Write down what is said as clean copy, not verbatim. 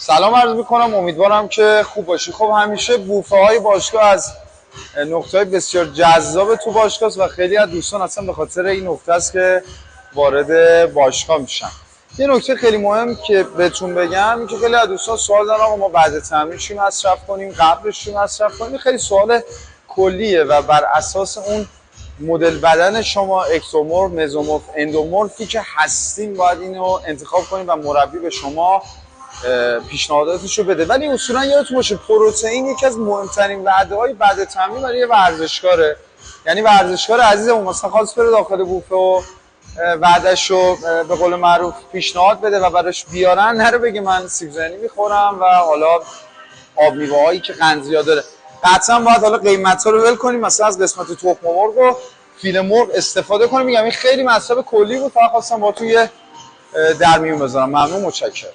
سلام عرض میکنم، امیدوارم که خوب باشی. خب همیشه بوفه های باشگاه از نقطه‌های بسیار جذاب تو باشگاه است و خیلی از دوستان اصلا به خاطر این نقطه است که وارد باشگاه میشن. یه نکته خیلی مهم که بهتون بگم این که خیلی از دوستان سوال دارن آقا ما بعد تمرین چی مصرف کنیم، قبلش چی مصرف کنیم. خیلی سوال کلیه و بر اساس اون مدل بدن شما اکتومورف، مزومورف، اندومورفی که هستین باید اینو انتخاب کنیم و مربی به شما پیشنهاداتش رو بده. ولی اصولا یادتون باشه پروتئین یکی از مهمترین وعده‌های بعد تمرین برای یه ورزشکاره. یعنی ورزشکار عزیزمون مثلا خواست بره داخل بوفه و وعده‌اش رو به قول معروف پیشنهاد بده و براش بیارن، نره بگه من سیب زمینی میخورم و حالا آب میوه‌هایی که قند زیاد داره. قطعا باید حالا قیمت‌ها رو ول کنیم، مثلا از قسمت تخم مرغ و فیله مرغ استفاده کنیم. میگم این خیلی مطلب کلی بود، فقط خواستم با توی در میون بذارم. ممنون، متشکرم.